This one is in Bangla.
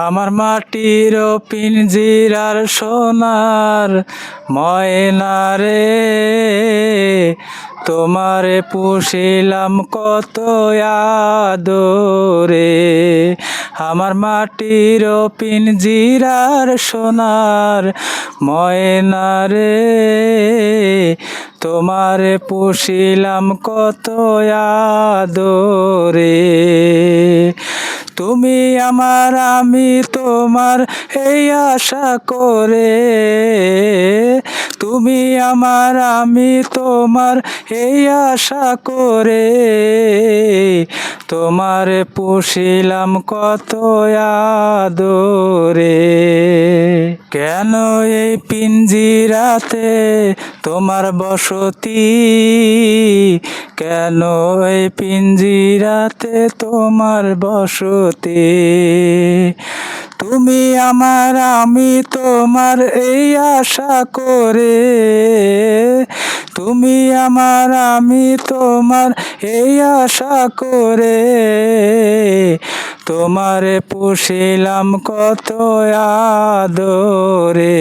আমার মাটির পিঞ্জিরার সোনার ময়না রে, তোমারে পুষিলাম কত আদরে। আমার মাটির পিঞ্জিরার সোনার ময়না রে, তোমারে পুষিলাম কত আদরে। তুমি আমার আমি তোমার এই আশা করে, তুমি আমার আমি তোমার এই আশা করে, তোমারে পুষিলাম কত আদরে। কেন এই পিঞ্জিরাতে তোমার বসতি, কেন এই পিঞ্জিরাতে তোমার বসতি। তুমি আমার আমি তোমার এই আশা করে, তুমি আমার আমি তোমার এই আশা করে, তোমারে পুষিলাম কত আদরে।